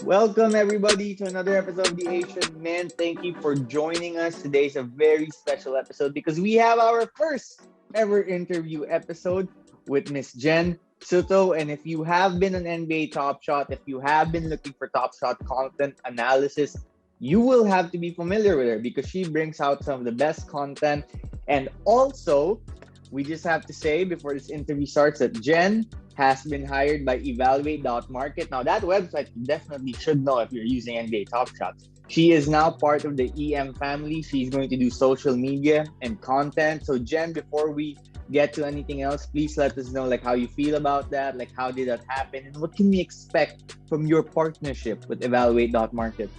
Welcome everybody to another episode of the Asian Men. Thank you for joining us. Today is a very special episode because we have our first ever interview episode with Miss Jen Sutto. And if you have been an NBA Top Shot, if you have been looking for Top Shot content analysis, you will have to be familiar with her because she brings out some of the best content. And also, we just have to say before this interview starts that Jen has been hired by Evaluate.Market. Now, that website you definitely should know if you're using NBA Top Shots. She is now part of the EM family. She's going to do social media and content. So, Jen, before we get to anything else, please let us know like how you feel about that, like how did that happen, and what can we expect from your partnership with Evaluate.Market?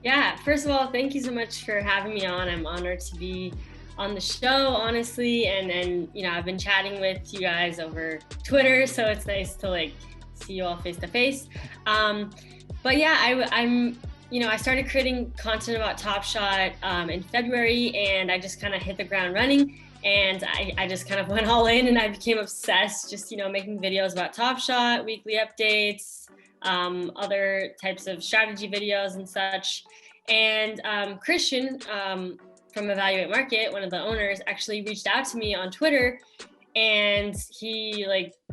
Yeah, first of all, thank you so much for having me on. I'm honored to be on the show, honestly, and you know, I've been chatting with you guys over Twitter, so it's nice to like see you all face to face. But yeah, I started creating content about Top Shot in February, and I just kind of hit the ground running, and I just kind of went all in, and I became obsessed, just making videos about Top Shot, weekly updates, other types of strategy videos and such. And Christian from Evaluate.Market, one of the owners, actually reached out to me on Twitter, and he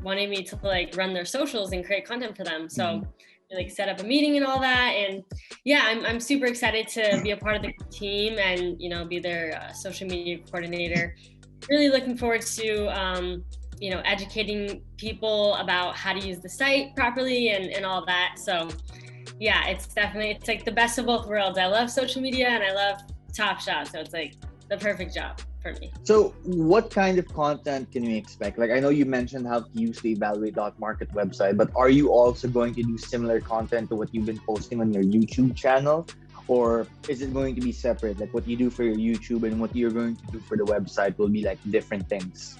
wanted me to run their socials and create content for them. So we set up a meeting and all that, and yeah, I'm super excited to be a part of the team and be their social media coordinator. Really looking forward to educating people about how to use the site properly and all that. So yeah, it's like the best of both worlds. I love social media and I love Top Shot, so it's like the perfect job for me. So what kind of content can we expect? I know you mentioned how to use the Evaluate.Market website, but are you also going to do similar content to what you've been posting on your YouTube channel? Or is it going to be separate? Like what you do for your YouTube and what you're going to do for the website will be like different things?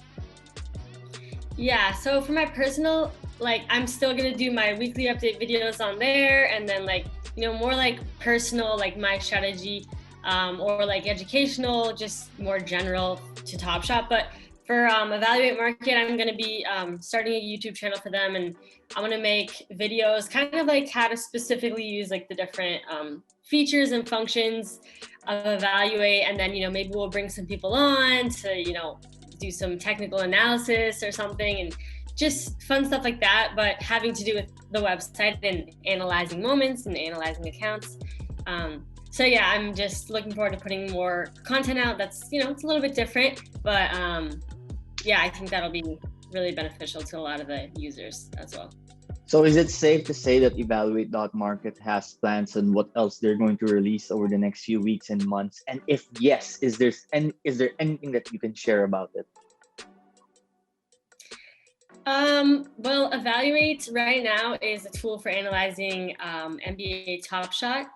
Yeah, so for my personal, I'm still gonna do my weekly update videos on there, and then more personal, my strategy, or educational, just more general to Top Shot. But for Evaluate.Market, I'm gonna be starting a YouTube channel for them, and I'm gonna make videos kind of how to specifically use the different features and functions of Evaluate, and then maybe we'll bring some people on to do some technical analysis or something, and just fun stuff like that, but having to do with the website and analyzing moments and analyzing accounts. So yeah, I'm just looking forward to putting more content out that's, it's a little bit different, but yeah, I think that'll be really beneficial to a lot of the users as well. So is it safe to say that Evaluate.Market has plans on what else they're going to release over the next few weeks and months? And if yes, is there anything that you can share about it? Well, Evaluate right now is a tool for analyzing NBA Top Shot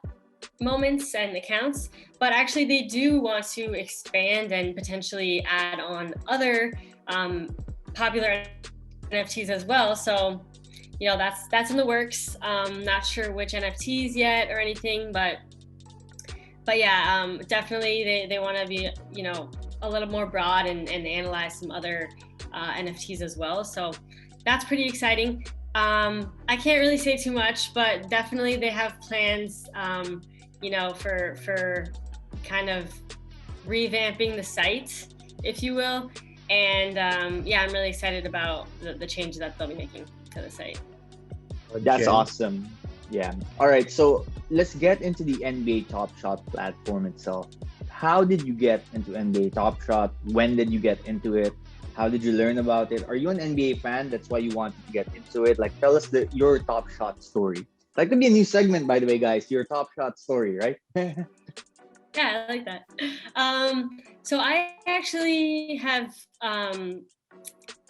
moments and accounts, but actually they do want to expand and potentially add on other popular NFTs as well. So that's in the works. Not sure which NFTs yet or anything, but yeah, definitely they want to be a little more broad and analyze some other NFTs as well. So that's pretty exciting. I can't really say too much, but definitely they have plans for kind of revamping the site, if you will. And yeah, I'm really excited about the changes that they'll be making to the site. That's awesome. Yeah. All right. So let's get into the NBA Top Shot platform itself. How did you get into NBA Top Shot? When did you get into it? How did you learn about it? Are you an NBA fan? That's why you wanted to get into it. Tell us your Top Shot story. That could be a new segment, by the way, guys. Your Top Shot story, right? Yeah, I like that. So I actually have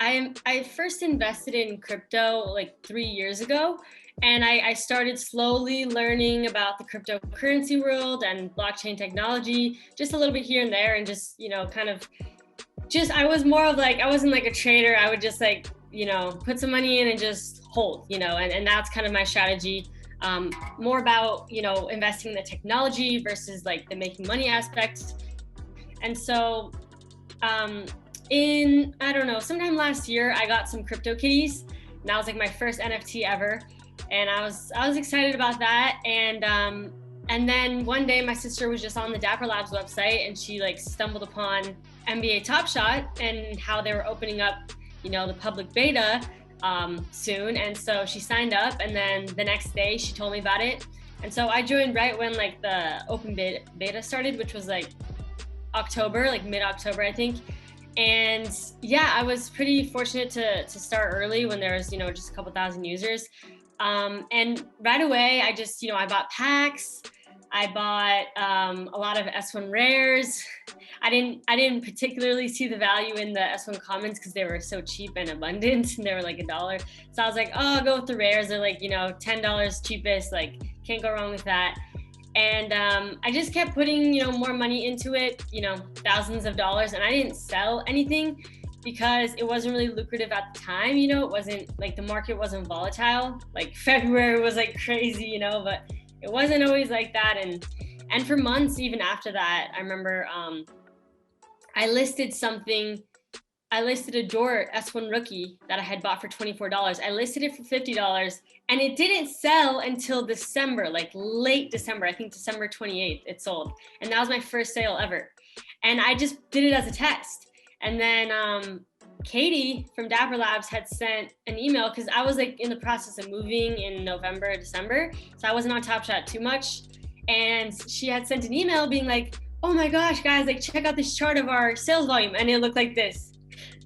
I first invested in crypto 3 years ago, and I started slowly learning about the cryptocurrency world and blockchain technology, just a little bit here and there, and just I was more of I wasn't a trader. I would just put some money in and just hold, and that's kind of my strategy. More about investing in the technology versus the making money aspect. And so I don't know, sometime last year I got some crypto kitties, and that was my first NFT ever. and I was excited about that. And then one day my sister was just on the Dapper Labs website, and she like stumbled upon NBA Topshot and how they were opening up, the public beta soon. And so she signed up, and then the next day she told me about it. And so I joined right when like the open beta started, which was like October, like mid-October, I think. And yeah, I was pretty fortunate to start early when there was, just a couple thousand users. And right away, I just, I bought packs. I bought a lot of S1 rares. I didn't particularly see the value in the S1 commons because they were so cheap and abundant, and they were like $1. So I was like, oh, I'll go with the rares. They're like, $10 cheapest. Like, can't go wrong with that. And I just kept putting, more money into it, thousands of dollars, and I didn't sell anything because it wasn't really lucrative at the time. It wasn't like the market wasn't volatile. Like February was like crazy, but it wasn't always like that. And for months, even after that, I remember I listed a Dort S1 rookie that I had bought for $24. I listed it for $50, and it didn't sell until December, like late December. I think December 28th it sold. And that was my first sale ever. And I just did it as a test. And then Katie from Dapper Labs had sent an email because I was like in the process of moving in November, December. So I wasn't on Topshot too much. And she had sent an email being like, oh my gosh, guys, like check out this chart of our sales volume. And it looked like this.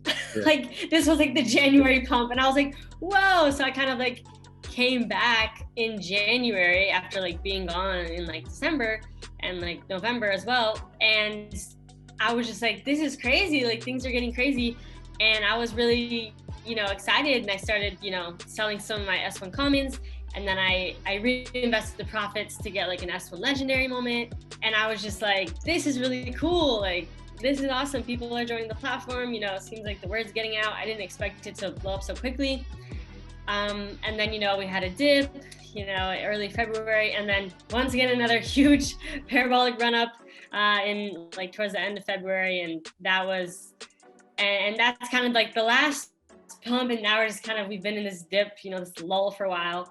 Yeah. Like this was like the January pump. And I was like, whoa. So I kind of like came back in January after like being gone in like December and like November as well. And I was just like, this is crazy. Like things are getting crazy. And I was really, excited. And I started, selling some of my S1 commons. And then I reinvested the profits to get like an S1 legendary moment. And I was just like, this is really cool. Like, this is awesome. People are joining the platform. It seems like the word's getting out. I didn't expect it to blow up so quickly. And then, we had a dip, early February. And then once again, another huge parabolic run up in like towards the end of February. And that's kind of like the last pump. And now we've been in this dip, this lull for a while.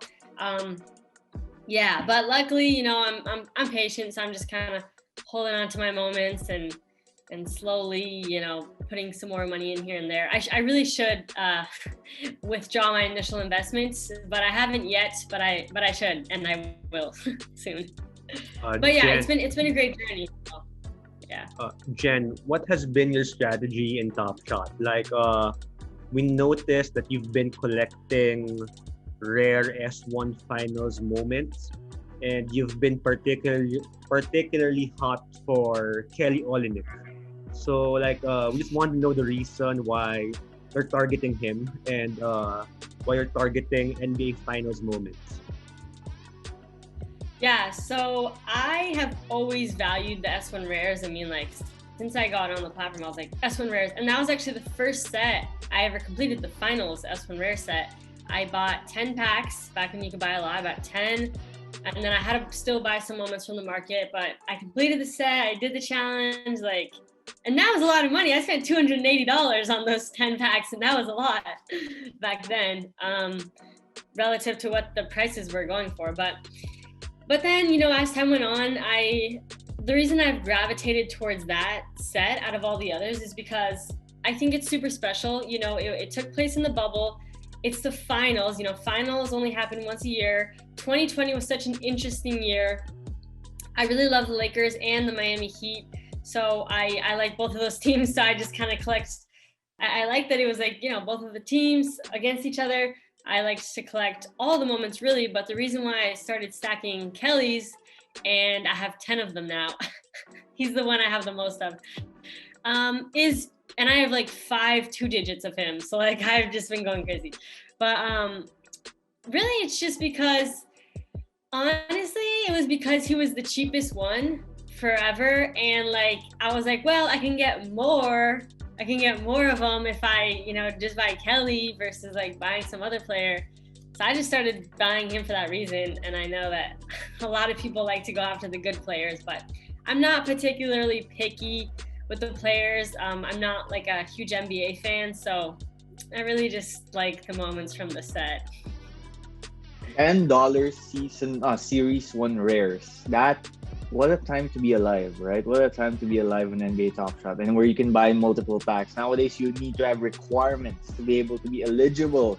Yeah, but luckily, I'm patient. So I'm just kind of holding on to my moments and slowly, putting some more money in here and there. I really should withdraw my initial investments, but I haven't yet. But I should, and I will soon. But yeah, Jen, it's been a great journey. So, yeah. Jen, what has been your strategy in Topshot? Like, we noticed that you've been collecting rare S1 finals moments, and you've been particularly hot for Kelly Olynyk. So like we just want to know the reason why you're targeting him and why you're targeting NBA finals moments. Yeah, so I have always valued the S1 rares. I mean, like since I got on the platform, I was like S1 rares, and that was actually the first set I ever completed, the finals S1 rare set. I bought 10 packs back when you could buy a lot. I bought 10. And then I had to still buy some moments from the market, but I completed the set. I did the challenge, and that was a lot of money. I spent $280 on those 10 packs, and that was a lot back then, relative to what the prices were going for. But then, as time went on, the reason I've gravitated towards that set out of all the others is because I think it's super special. It took place in the bubble. It's the finals. Finals only happen once a year. 2020 was such an interesting year. I really love the Lakers and the Miami Heat. So I like both of those teams. So I just kind of collect. I like that it was like, both of the teams against each other. I liked to collect all the moments really. But the reason why I started stacking Kelly's, and I have 10 of them now. He's the one I have the most of. And I have like 5 2 digits of him. So like I've just been going crazy. But really it's just because, honestly, it was because he was the cheapest one forever. And like, I was like, well, I can get more of them if I, just buy Kelly versus like buying some other player. So I just started buying him for that reason. And I know that a lot of people like to go after the good players, but I'm not particularly picky with the players. I'm not like a huge NBA fan, so I really just like the moments from the set. $10 series 1 rares. That what a time to be alive, right? What a time to be alive in NBA Top Shot, and where you can buy multiple packs. Nowadays you need to have requirements to be able to be eligible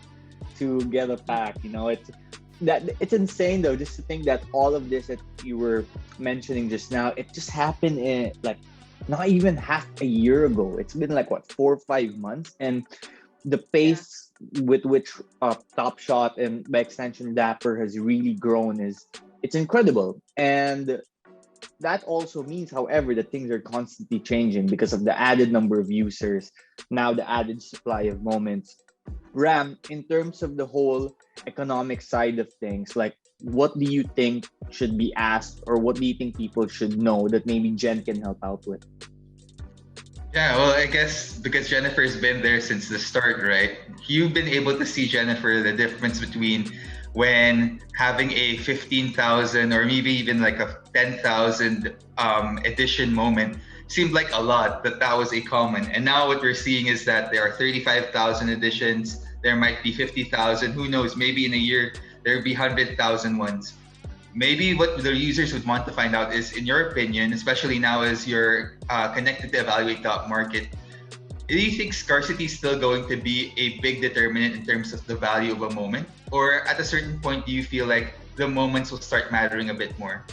to get a pack. It's insane though, just to think that all of this that you were mentioning just now, it just happened in like not even half a year ago. It's been like what, 4 or 5 months, and the Yeah. pace with which Top Shot and by extension Dapper has really grown is it's incredible. And that also means, however, that things are constantly changing because of the added number of users, now the added supply of moments. Ram, in terms of the whole economic side of things, like what do you think should be asked, or what do you think people should know that maybe Jen can help out with? Yeah, well, I guess because Jennifer's been there since the start, right? You've been able to see, Jennifer, the difference between when having a 15,000 or maybe even like a 10,000 edition moment seemed like a lot, that was a common. And now what we're seeing is that there are 35,000 editions, there might be 50,000, who knows, maybe in a year there'll be 100,000 ones. Maybe what the users would want to find out is, in your opinion, especially now as you're connected to Evaluate.Market, do you think scarcity is still going to be a big determinant in terms of the value of a moment? Or at a certain point, do you feel like the moments will start mattering a bit more?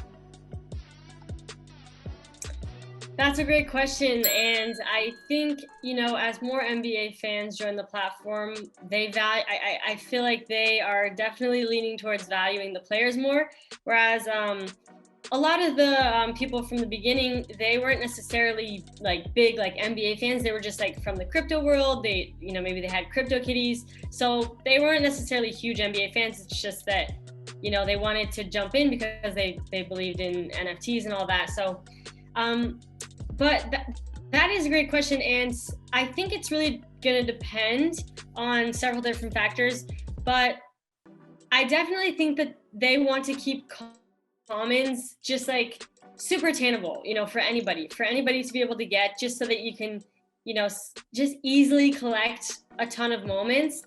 That's a great question, and I think, as more NBA fans join the platform, they value. I feel like they are definitely leaning towards valuing the players more, whereas a lot of the people from the beginning, they weren't necessarily like big like NBA fans. They were just like from the crypto world. They, maybe they had crypto kitties, so they weren't necessarily huge NBA fans. It's just that, they wanted to jump in because they believed in NFTs and all that. So. But that is a great question, and I think it's really going to depend on several different factors, but I definitely think that they want to keep commons just like super attainable, for anybody to be able to get, just so that you can, just easily collect a ton of moments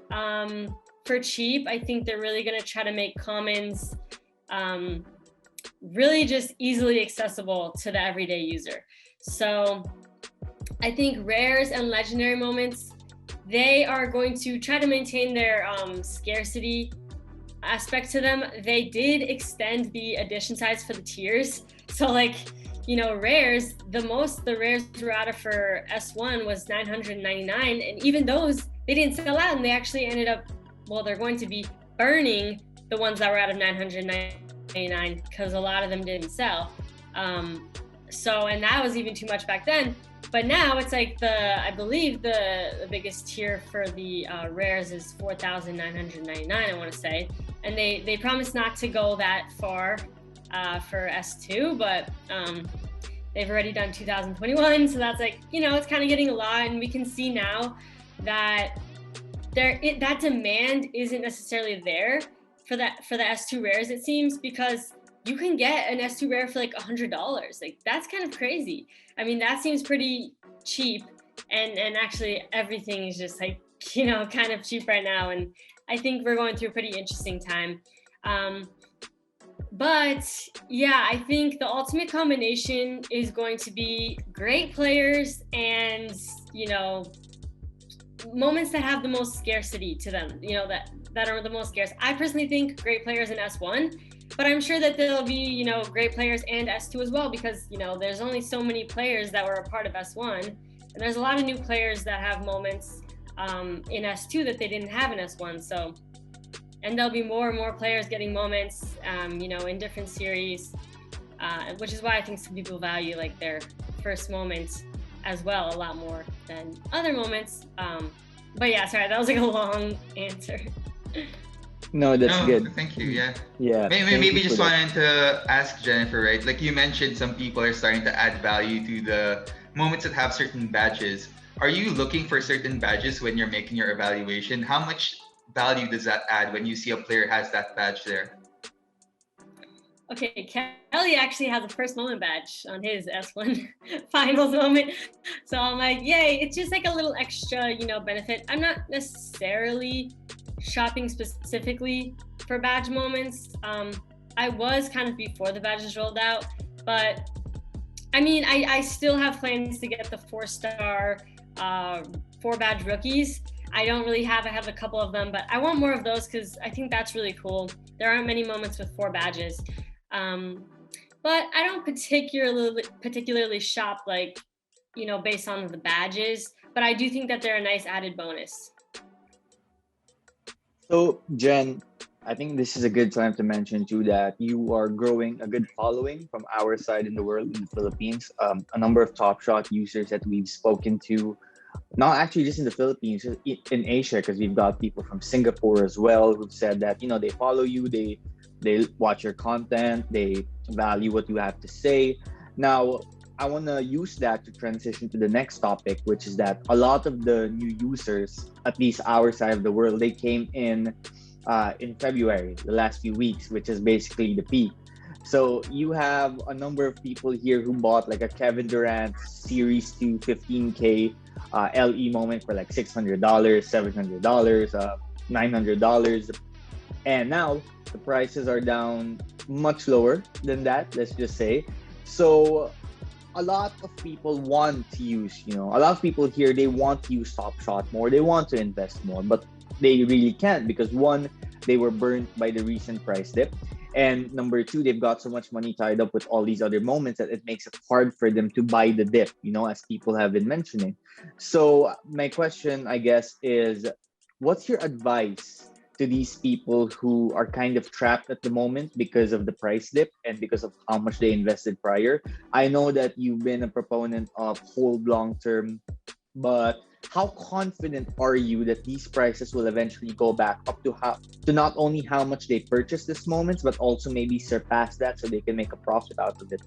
for cheap. I think they're really going to try to make commons really just easily accessible to the everyday user. So I think rares and legendary moments, they are going to try to maintain their scarcity aspect to them. They did extend the edition size for the tiers. So like, rares, the rares were out of for S1 was 999, and even those, they didn't sell out, and they actually ended up, they're going to be burning the ones that were out of 999 because a lot of them didn't sell. And that was even too much back then. But now it's like I believe the biggest tier for the rares is 4,999, I want to say. And they promised not to go that far for S2, but they've already done 2021. So that's like, it's kind of getting a lot. And we can see now that that demand isn't necessarily there for the S2 rares, it seems, because you can get an S2 rare for like $100. Like, that's kind of crazy. I mean, that seems pretty cheap, and actually everything is just like, kind of cheap right now, and I think we're going through a pretty interesting time. But yeah, I think the ultimate combination is going to be great players and, moments that have the most scarcity to them, that are the most scarce. I personally think great players in S1, but I'm sure that there'll be, great players and S2 as well, because, there's only so many players that were a part of S1, and there's a lot of new players that have moments in S2 that they didn't have in S1. So, and there'll be more and more players getting moments, in different series, which is why I think some people value like their first moments as well a lot more than other moments. But yeah, sorry, that was like a long answer. No, that's good. Thank you. Yeah. Yeah. Maybe just wanted to ask Jennifer, right? Like you mentioned, some people are starting to add value to the moments that have certain badges. Are you looking for certain badges when you're making your evaluation? How much value does that add when you see a player has that badge there? Okay, Kelly actually has a first moment badge on his S1 finals moment. So I'm like, yay, it's just like a little extra, benefit. I'm not necessarily shopping specifically for badge moments. I was kind of before the badges rolled out, but I mean, I still have plans to get the 4-star, 4-badge rookies. I don't really have, I have a couple of them, but I want more of those because I think that's really cool. There aren't many moments with 4 badges. But I don't particularly shop like, you know, based on the badges, but I do think that they're a nice added bonus. So, Jen, I think this is a good time to mention too that you are growing a good following from our side in the world, in the Philippines. A number of Top Shot users that we've spoken to, not actually just in the Philippines, in Asia, because we've got people from Singapore as well who've said that, you know, they follow you, they watch your content, they value what you have to say. Now, I want to use that to transition to the next topic, which is that a lot of the new users, at least our side of the world, they came in February, the last few weeks, which is basically the peak. So you have a number of people here who bought like a Kevin Durant Series 2 15K LE moment for like $600, $700, $900. And now the prices are down much lower than that, let's just say. So a lot of people want to use, you know, a lot of people here, they want to use Top Shot more, they want to invest more, but they really can't because one, they were burnt by the recent price dip. And number two, they've got so much money tied up with all these other moments that it makes it hard for them to buy the dip, you know, as people have been mentioning. So my question, I guess, is what's your advice to these people who are kind of trapped at the moment because of the price dip and because of how much they invested prior? I know that you've been a proponent of hold long term, but how confident are you that these prices will eventually go back up to not only how much they purchased this moments, but also maybe surpass that so they can make a profit out of it?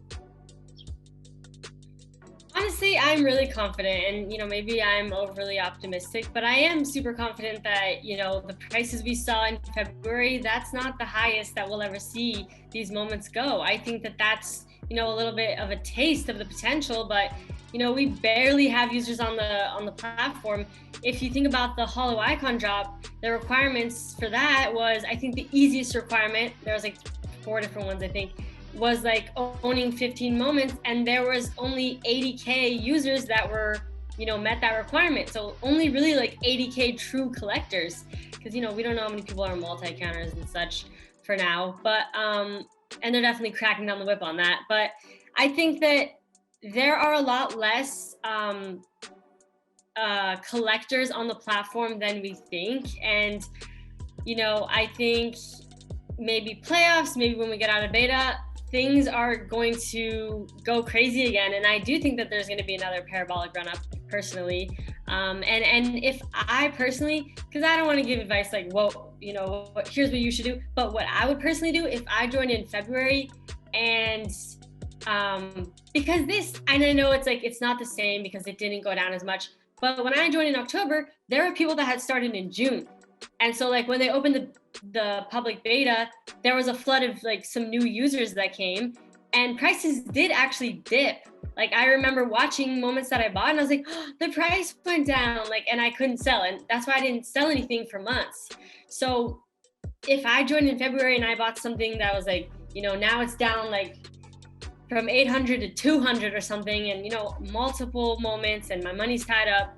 Honestly, I'm really confident, and you know, maybe I'm overly optimistic, but I am super confident that, you know, the prices we saw in February, that's not the highest that we'll ever see these moments go. I think that that's, you know, a little bit of a taste of the potential, but you know, we barely have users on the platform. If you think about the hollow icon drop, the requirements for that was, I think the easiest requirement, there was like 4 different ones, I think, was like owning 15 moments, and there was only 80K users that were, you know, met that requirement. So only really like 80K true collectors, because you know, we don't know how many people are multi-counters and such for now, but and they're definitely cracking down the whip on that. But I think that there are a lot less collectors on the platform than we think, and you know, I think maybe playoffs, maybe when we get out of beta, things are going to go crazy again. And I do think that there's going to be another parabolic run up personally. And if I personally, because I don't want to give advice like, well, you know, here's what you should do. But what I would personally do if I joined in February, and because this, and I know it's like, it's not the same because it didn't go down as much. But when I joined in October, there were people that had started in June. And so like when they opened the public beta, there was a flood of like some new users that came, and prices did actually dip. Like I remember watching moments that I bought and I was like, oh, the price went down, like, and I couldn't sell. And that's why I didn't sell anything for months. So if I joined in February and I bought something that was like, you know, now it's down like from 800 to 200 or something, and you know, multiple moments and my money's tied up,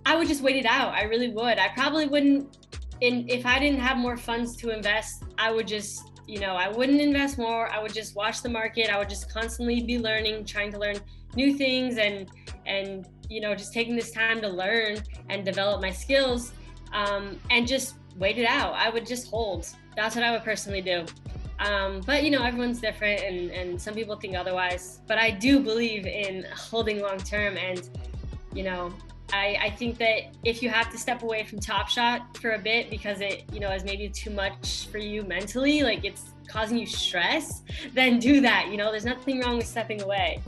I would just wait it out. I really would. I probably wouldn't, if I didn't have more funds to invest, I would just, you know, I wouldn't invest more. I would just watch the market. I would just constantly be learning, trying to learn new things, and you know, just taking this time to learn and develop my skills, and just wait it out. I would just hold. That's what I would personally do. But you know, everyone's different, and some people think otherwise. But I do believe in holding long term, and you know, I think that if you have to step away from Top Shot for a bit because it, you know, is maybe too much for you mentally, like it's causing you stress, then do that. You know, there's nothing wrong with stepping away.